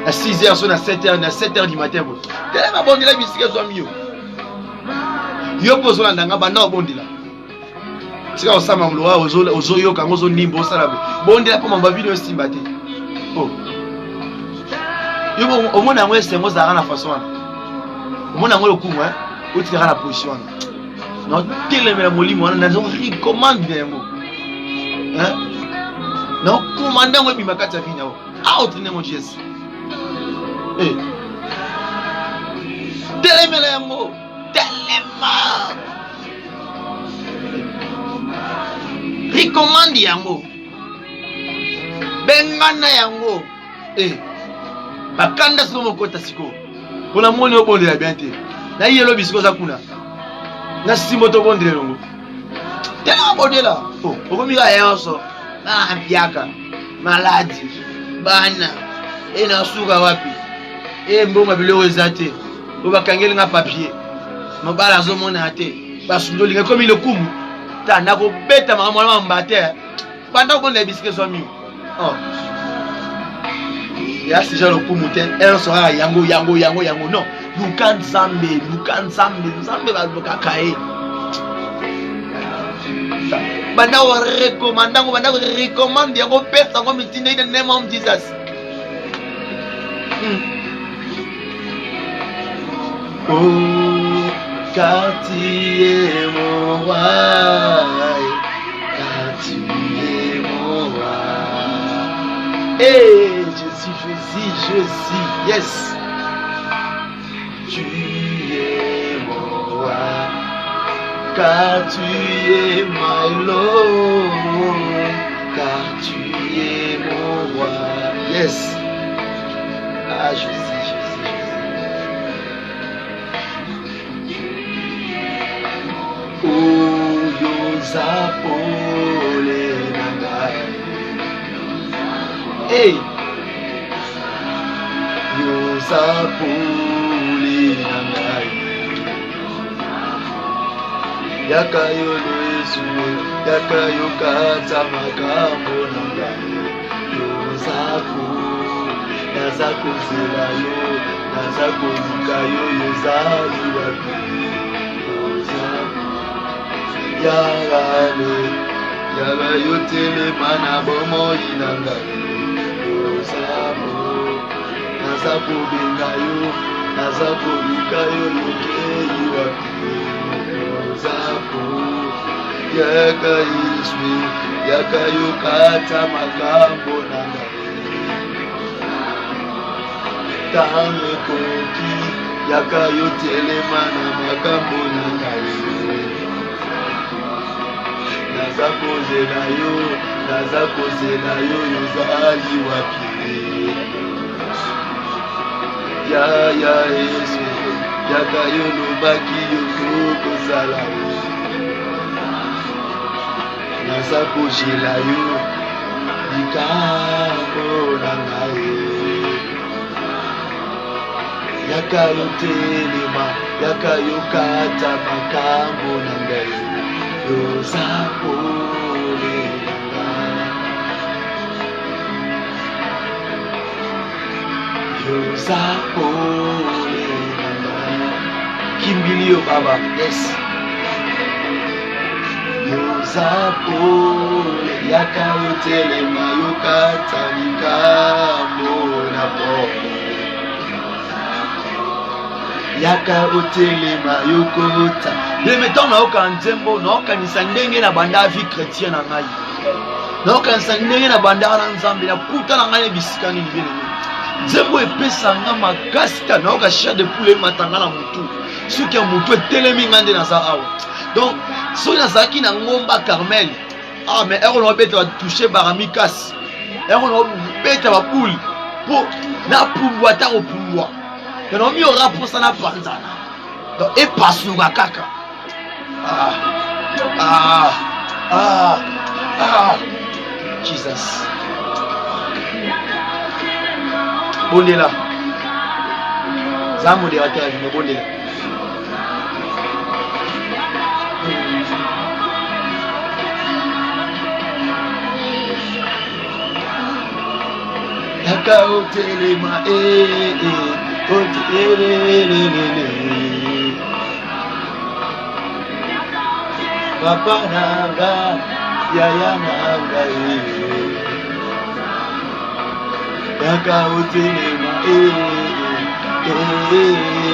À 6h sur à 7h, à 7h du matin. Tellement bon Dieu la biscuit soit mieux. Yo pose la ndanga bana bon Dieu là. C'est quand ça mamloa ozo yo quand ozo nimbo ça là. Bon Dieu pour mamba vidéo simbate. Oh. Yo au moins na moi c'est moi ça na façon. Au moins na moi le coup hein. Où tu seras la position. Non, tellement la molimo on a recommande bien mo. Hein? Non, commandant moi bimakata vina. Ah, autre nom Jésus. Eh. Tellement la mo, tellement. Recommande yango. Bengana yango. Eh. Bakanda somo kota siko. Ona moni obonde la bien te. Na yelo bisiko za kuna. Na simoto bonde longo. Tellement bonde là. Oh, okomira yanso. Ah, biaka. Maladi. Bana. Et na suka wapi. Et mbonga biloko ezate. Obakangeli nga papier. Mabala zo mona te. Basundo linga comme le kumu. Ta na ko beta mama mbate. Banda ko na bisike so mi. Oh. Ya si jalo kumu te. Elle sera yango non. Lukan Zambe ba loka kai. Banda wa recommande yango pesa ngo mitinda in the name of Jesus. Oh, car tu es mon roi, car tu es mon roi. Hey, Jésus, yes. Tu es mon roi, car tu es my Lord, car tu es mon roi. Yes. Ah, Jésus. Oh, Yozapole Nangai. Hey. Yozapole Nangai. Yakayo Yesu, yakayo kata makambo Nangai. Yozapole, nazako zelayo, nazako yukayo yozayu wapi. Yaga yotele mana bomo inanga. Yozabo, nazako bengayo, nazako yukayo yokeyi wapi. Yozabo, yaga iswi, yaga yokata makambo nanga. ntango ekoki yaka yo telema na makambo na ngai naza kozela yo yozali wapi ya Yesu yaka yo lobaki yo kozala naza kozela yo likambo na ngai yaka yo telema yaka yo kata makambo na ngai yoza kolela yoza kolela kimbilio baba yes yoza kolela yaka yo telema yo kata likambo na pole yaka otelema yokota yemeto naoka nzembo naokanisa ndenge na banda vie chrétien na ngai naokanisa ndenge na banda na nzambe na kuta na ngai bisika nini bien nzembo epesa nga makasi ta naoka chat de poulet matanga na mutu soki ya mutu etelemi nga nde naza awa donc soki nazalaki na ngomba Carmel mais ero na obeta batouche baramikasi ero na obeta bapoule mpo napumbwa ata kopumbwa non mi aura pour ça na panzana donc et passe nous kaka Jesus bondela zamu de wata ni bondela yaka otelema papa nanga yaya nanga yaka otelema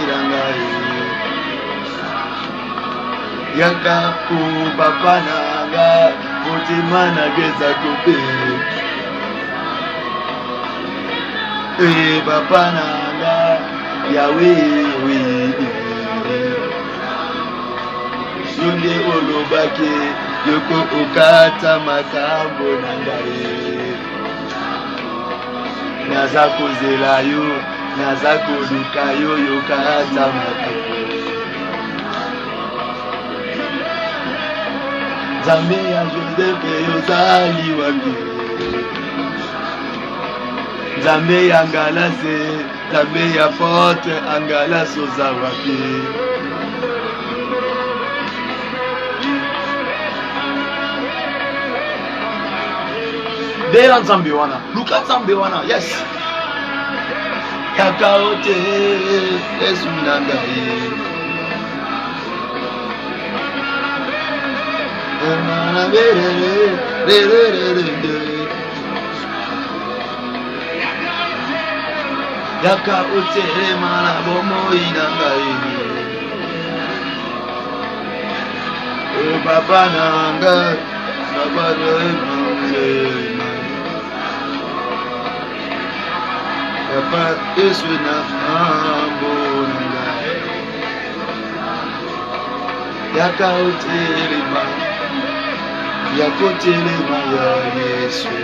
nanga yaka o papa nanga motema nageza kope papa nanga Yahweh yonde olobake yoko okata makambo na ngai naza kozela yo naza koluka yo yokata makambo Nzambe ya Joseph yozali wapi Nzambe ya Ngalase Nzambe ya Porte Angalase oza wapi Dela Nzambe wana Luka Nzambe wana yes Yaka ote Yesu nangai Emana berere Yaka otelema na bomoi na ngai papa nanga papa papa Yesu na mambo na ngai yaka otelema yakotelema ya Yesu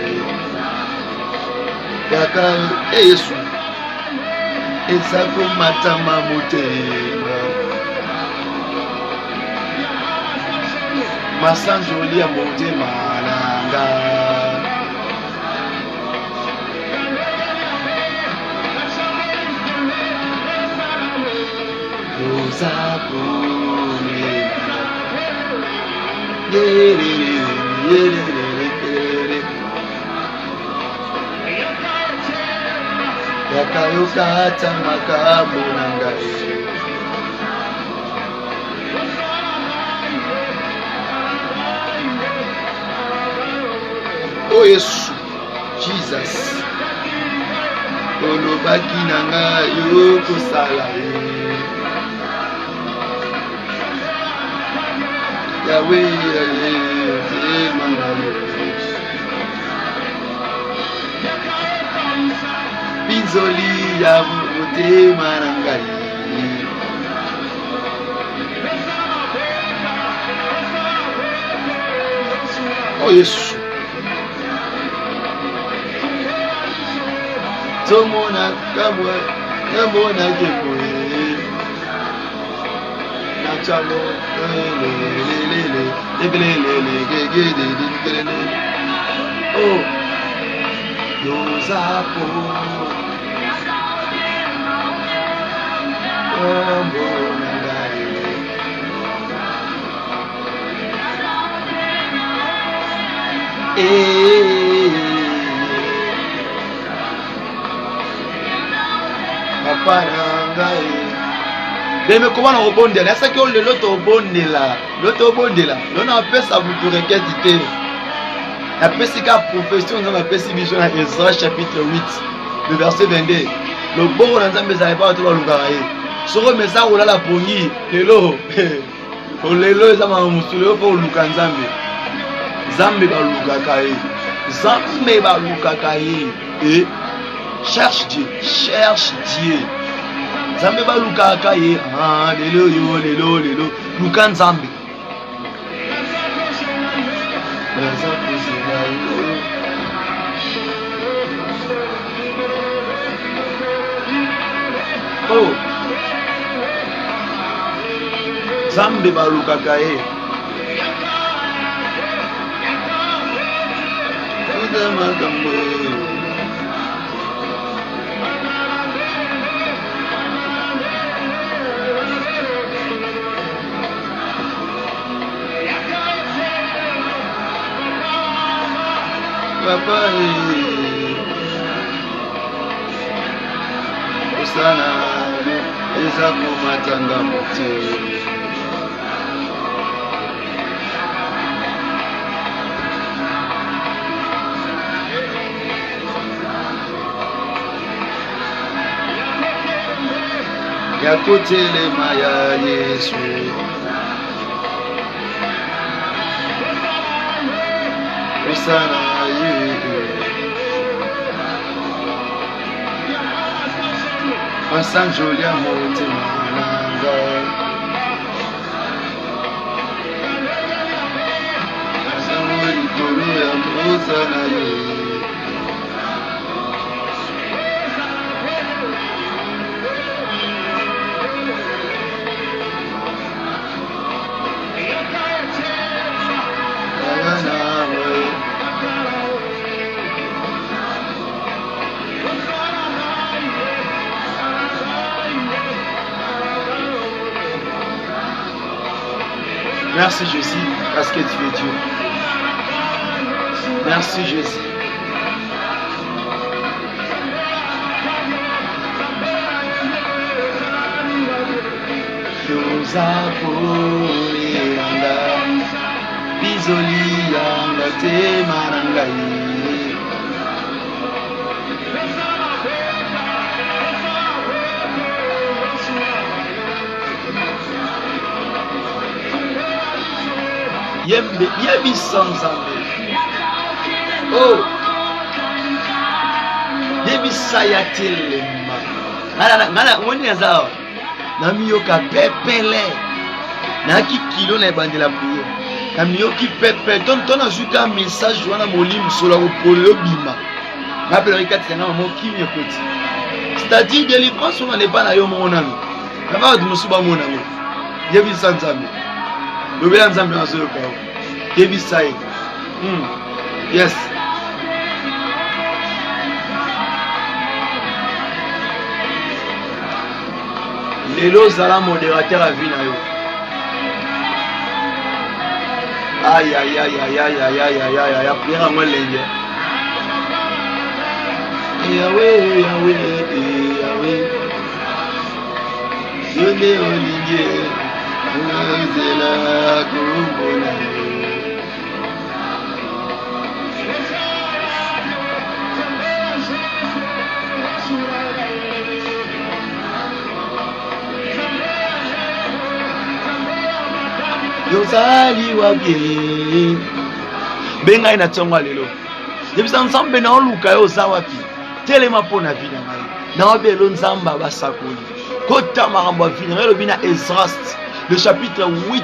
yaka Yesu ezako matama motema masanjoli ya motema nanga ozako yakayokata makambo na ngai o Yesu Jesus olobaki na ngai yokosala Yahweh Bizoli ya motema na ngai. Oh Yesu, tomona kamwe namona kekoe na chalo oh yozapo mbona ngai papa na ngai beme komana obondela asaki ole loto obondela lona apesa butu requête te apesi ka profession nzambe apesi biso na Ezra chapitre 8 le verset 22 loboko na nzambe ezala epa bato balukaka ye soko mesa kolala pongi lelo olelo eza mama mosolo yo mpo oluka nzambe balukaka ye cherche Dieu nzambe balukaka ye lelo luka nzambe oh nzambe balukaka ye makambo papa osana eza komatanga mote ya kotelema ya Yesu osana Sanjoli ya motema na ngai asango likolo ya mposa na ye Merci Jésus, parce que tu es Dieu. Merci Jésus. Yozapo yanga, bizoli yanga te marangai. Yebi sanzambe oh yebi sayatelema ngana ngoni azao na miyoka pepele na ki kilo na bandela prier na miyoki pepe ton ajuka message wana molim solo ko polo bima na pelo ikati na mo kimi ekoti c'est-à-dire délivrance on n'est pas na yo monano na ba dumusuba monano yebi sanzambe lobela nzambe nazoyoka yebi sai yes lelo zala modérateur à vie na yo aïe aïe aïe aïe aïe aïe aïe aïe aïe aïe prière à moi lenge Yahweh Yahweh Yahweh Yone olinge Zela kumbona Yozali wapi benga ina tonga lelo yebisa nzambe na oluka yo za wapi telema pona vida ngai na belo nzamba basakoli kota makambo vina le bina Esdras le chapitre 8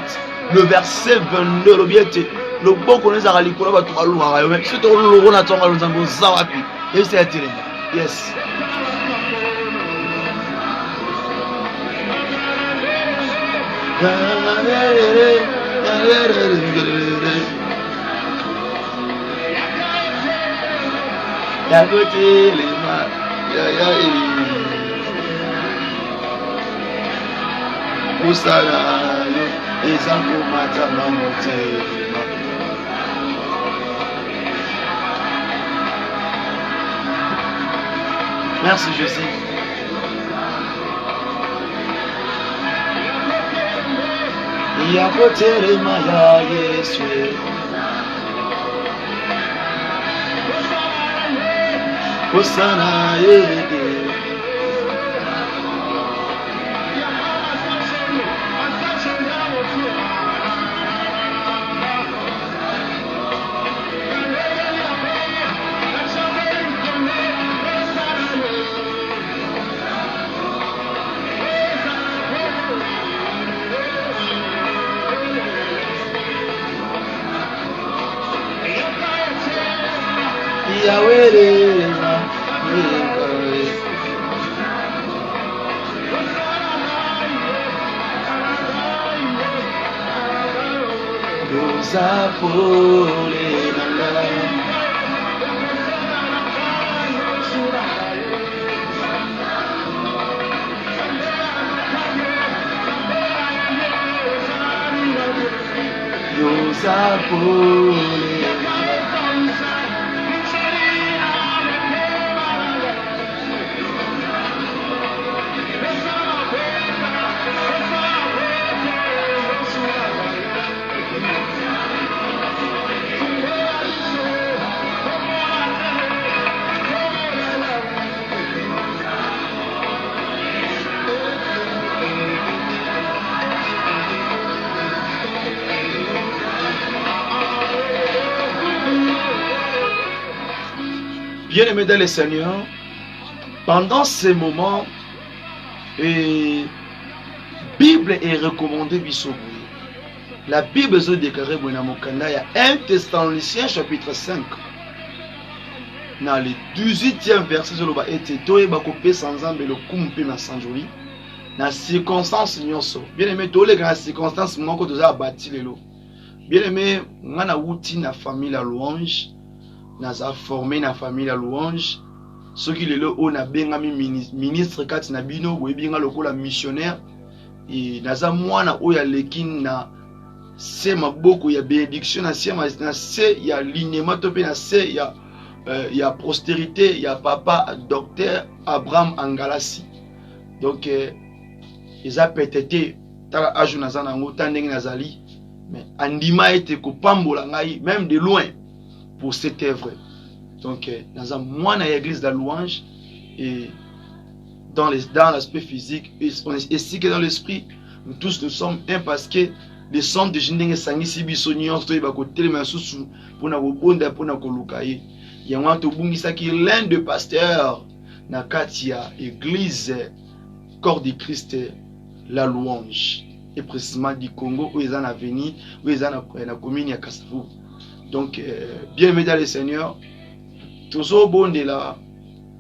le verset 22 le biete le bon connaît à l'ikolo ba to balunga yo mais c'est to lo na tonga lo nzambo za wapi et c'est attiré yes ya côté les mains ya usala yo ezango mata na motema merci Jésus ya côté ya Yesu Osana yeke Yahweh Bien-aimés dans le Seigneur, pendant ces moments, Bible est recommandée bisoboué. La Bible est déclarée dans 1 Thessaloniciens chapitre 5. Dans le 18e verset, je vais été toé bakopé sans âme le kumpe na sanjoli. Dans circonstance nyonso. Bien-aimé, tous les grandes circonstances moko toza bâti lelo. Bien-aimé, ngana wuti na famille la louange. Naza formé na famille la louange. Ceux qui le on a bien ami ministre kati na bino ou bien lokola missionnaire et naza mwana oya lekin na se maboko ya bénédiction na se ya lignement to pe na se ya postérité ya papa docteur Abraham Angalasi. Donc ils a peut-être ta aju naza nango tandeng nazali mais andima ete ko pambola ngai même de loin pour cette œuvre. Donc, dans un mois dans l'église de la louange et dans l'aspect physique, et ainsi que dans l'esprit, nous tous nous sommes un parce que les sons de Jindenge Sangi Sibisoni, on se trouve à côté de ma sous pour nous rebondir pour nous colocailler. Il y a un Tobungisa qui est l'un des pasteurs dans Katia, église corps de Christ, la louange. Et précisément du Congo où ils en ont venu, où ils en ont la commune à Kassavou. Donc, bien-aimés dans le Seigneur, tous au bon de là,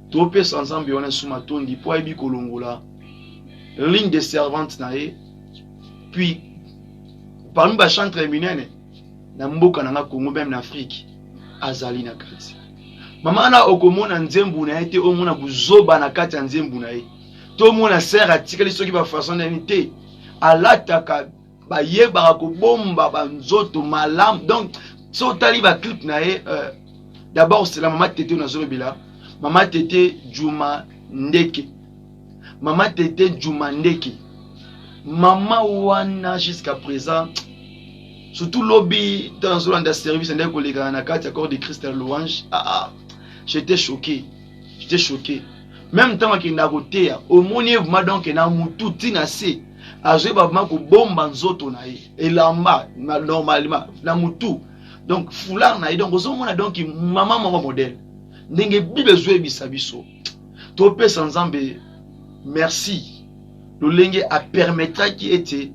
tous les ensemble, on est sous ma tonne, du poids et kolongola, ligne de servante nae, puis parmi les chants très mineurs, na mboka na Congo même en Afrique, azali na kati. Maman na okomona nzembu na été au mona buzoba na kati nzembu na ye. To mona sert atikali soki ba façon d'unité, alataka ba yeba ko bomba ba nzoto malam. Donc so tali ba clip na ye d'abord c'est la maman Tété Nazolobila, maman Tété Juma Ndeke. Maman Tété Juma Ndeke. Maman wana jusqu'à présent surtout lobby dans un service un collègue na carte accord de Christ louange. J'étais choqué. J'étais choqué. Même temps qu'il n'a roté au monier donc na mutu tinase. Azoe ba mako bomba nzoto na ye. Elamba normalement na mutu. Donc foulard na donc ozomona donc maman mama modèle ndenge bible zoe bisabiso topesa nzambe merci lolenge a permettra qui était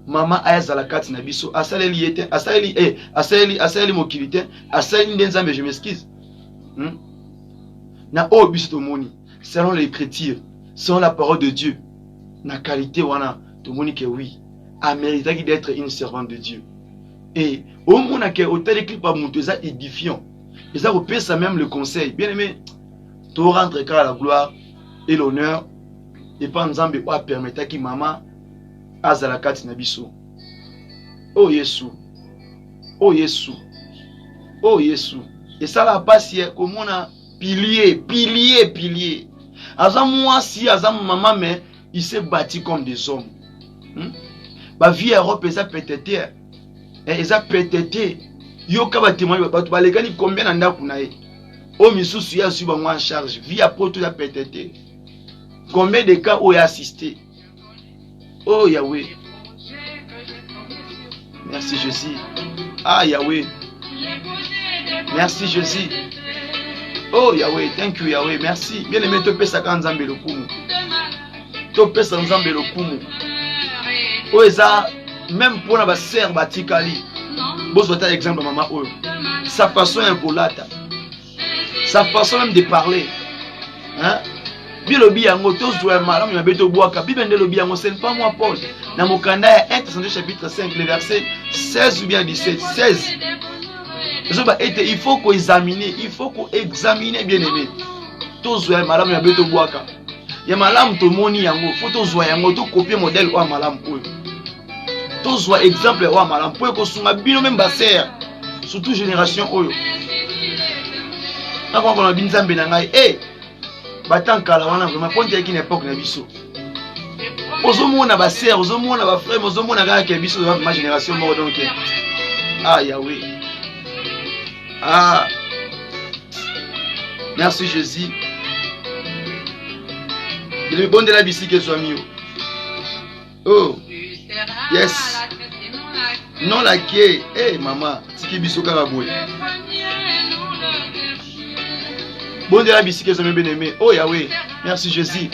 mama ayazala kati na biso asaleli ete asaleli mokili te asaleli nde nzambe, je m'excuse. Na o biso tomoni selon l'écriture, selon la parole de Dieu, na qualité wana tomoni que oui a mérité d'être une servante de Dieu. Et au moment que autel clip pa mutu eza édifiant, eza kopesa même le conseil. Bien aimé, tu rentres car la gloire et l'honneur et pas nzambe o permettre ki mama azala kati na biso. Oh Yesu, oh Yesu, oh Yesu. Et ça la passe comme on a pilier. Azam moi si azam maman mais il s'est bâti comme des hommes. Ba vie Europe eza pétété. Eza pétété. Yo ka ba témoigner ba ba lekani combien na ndaku na ye. O misusu ya suba moi en charge. Vie après tout ya pétété. Combien de cas où il a assisté? Oh Yahweh. Merci Jésus. Ah Yahweh. Merci Jésus. Oh Yahweh, thank you Yahweh, merci. Bien aimé, tu peux ça quand Nzambe le kumu. Tu peux ça Nzambe le kumu. Oh ça, même pour la sœur batikali. Bon, c'est un exemple maman oh. Sa façon incolata. Sa façon même de parler. Hein? Bien le bien ngo tous doit malam na beto boaka. Bible le bien ngo c'est pas moi Paul. Na mokanda ya 1 Thessaloniciens chapitre 5 le verset 16 ou bien 17, 16. Il faut qu'on examine, bien aimé. Tous les malams ya beto boaka. Ya malam to moni yango, faut tous voir yango to copier modèle ou malam ou. Tous voir exemple ou malam pour que sunga bino même basser, surtout génération oyo. Na kwa binzambe na ngai, batan kala wana vraiment ponte yaki na époque na biso. Ozomona basser, ozomona ba frère, ozomona kaka ke biso ma génération mort donc. Ah Yahweh. Ah, merci Jésus. Il est bon de la bicycle que soit mieux. Oh, yes. Non la quai. Eh maman, tiki biso karaboué. Bon de la bicycle que soit bien aimé. Oh Yahweh, merci Jésus.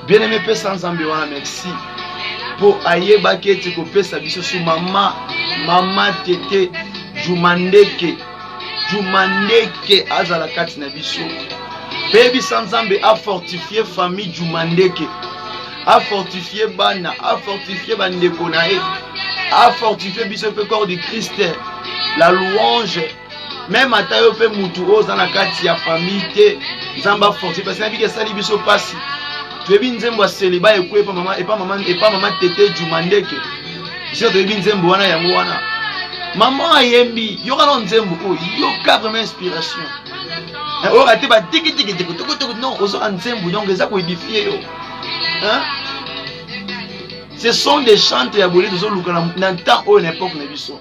Bien aimé Père sans ambiance, merci pour aïe baketi ko pesa biso su mama tete jumandeke azala kati na biso. Baby sans ambe a fortifié famille jumandeke, a fortifié bana, a fortifié bandeko nae, a fortifié biso pe corps du Christ. La louange même atayo pe mutu oza na kati ya famille te nzamba fortifié parce que bike sali biso pasi. Tu es nzembo a célibat et pas maman tete jumandeke. Si tu es nzembo wana yango wana. Maman ayembi, yoka non nzembo ko, yoka vraiment inspiration. O ate ba tiki non, ozo nzembo donc eza ko édifier yo. Hein? Ce sont des chants ya bolé de zo luka na temps o na époque na biso.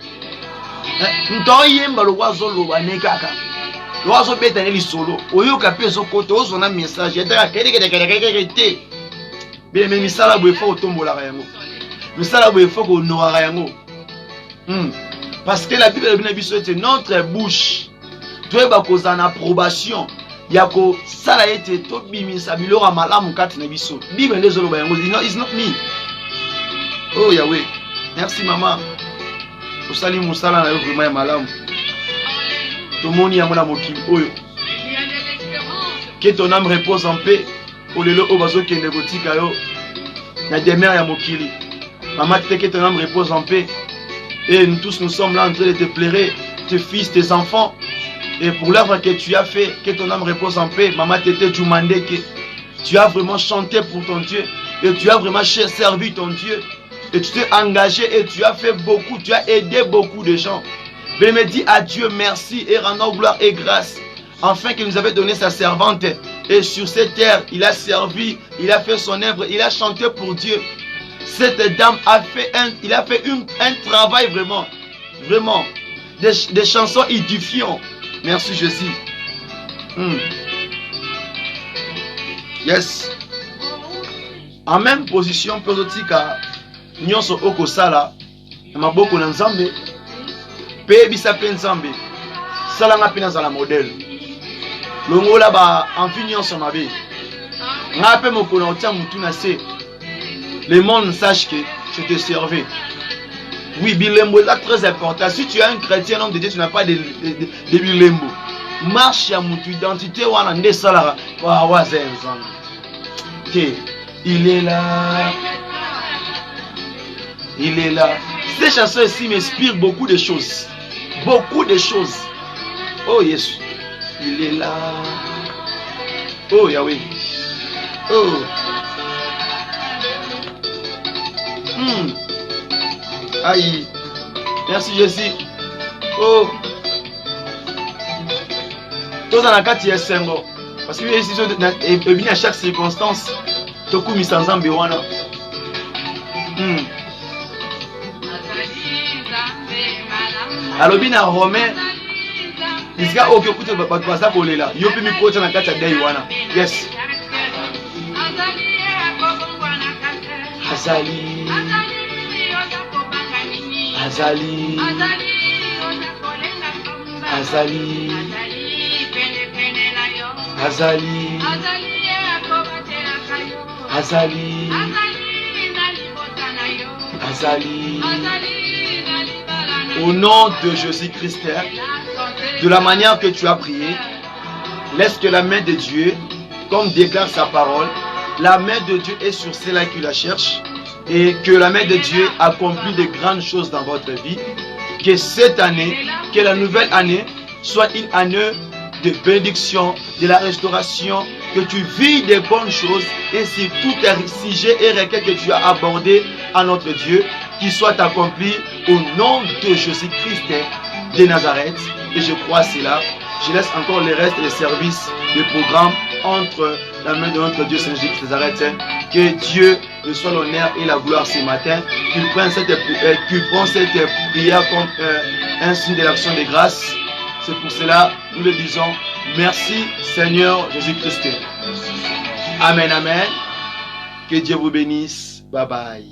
Nto yemba lo wazo lo banekaka. Loazo beta neli solo oyoka pe zo koto ozo na message etaka kete bien mais misala bo faut tombola yango misala bo faut ko noara yango parce que la Bible na biso c'est notre bouche toi ba koza na approbation yako sala ete to bimisa bilora malamu kati na biso Bible ndezo lo ba yango it's not me. Oh Yahweh, merci maman osali musala na yo vraiment malamu. Que ton âme repose en paix. Olelo obazo kende gotika yo na demeure ya mokili. Maman, que ton âme repose en paix. Et nous tous nous sommes là en train de te pleurer, tes fils, tes enfants. Et pour l'œuvre que tu as fait, que ton âme repose en paix. Maman Tété Djoumandeke, tu as vraiment chanté pour ton Dieu. Et tu as vraiment servi ton Dieu. Et tu t'es engagé et tu as fait beaucoup. Tu as aidé beaucoup de gens. Mais me dis à Dieu merci et rendons gloire et grâce. Enfin qu'il nous avait donné sa servante. Et sur cette terre, il a servi, il a fait son œuvre, il a chanté pour Dieu. Cette dame a fait un travail vraiment, vraiment, des chansons édifiantes. Merci Jésus. Yes. En même position, Pesotika, nyonso okosala, maboko na Nzambe, pe bisa pe Nzambe, salanga pe na modèle. Longola ba envie nyonso mabe. Nga pe mokolo otia mutu na se. Le monde sache que je te servais. Oui, bilembo est très important. Si tu es un chrétien, homme de Dieu, tu n'as pas de bilembo. Marche à mon identité ou en salara. Il est là. Il est là. Ces chansons ici m'inspirent beaucoup de choses. Beaucoup de choses. Oh Jésus. Il est là. Oh Yahweh. Oh. Aïe. Merci Jésus. Oh. Tous en akati ya sengo. Parce que ici est bien à chaque circonstance. Toku misanzambe wana. Alobi na Romain. Isika oke kuto bato basa kolela. Yo pe mi kota na kati ya dai wana. Yes. Azali. Azali. Azali. Azali. Azali. Azali. Au nom de Jésus-Christ, de la manière que tu as prié, laisse que la main de Dieu, comme déclare sa parole, la main de Dieu est sur ceux-là qui la cherchent et que la main de Dieu accomplit de grandes choses dans votre vie. Que cette année, que la nouvelle année soit une année de bénédiction, de la restauration, que tu vis des bonnes choses et si tout est sujet et requête que tu as abordé à notre Dieu, qu'il soit accompli au nom de Jésus-Christ de Nazareth. Et je crois cela. Je laisse encore le reste des services, des programmes entre la main de notre Dieu Saint-Jésus de Nazareth. Que Dieu reçoit l'honneur et la gloire ce matin. Qu'il prenne cette prière comme un signe de l'action de grâce. C'est pour cela nous le disons. Merci Seigneur Jésus-Christ. Amen, amen. Que Dieu vous bénisse. Bye bye.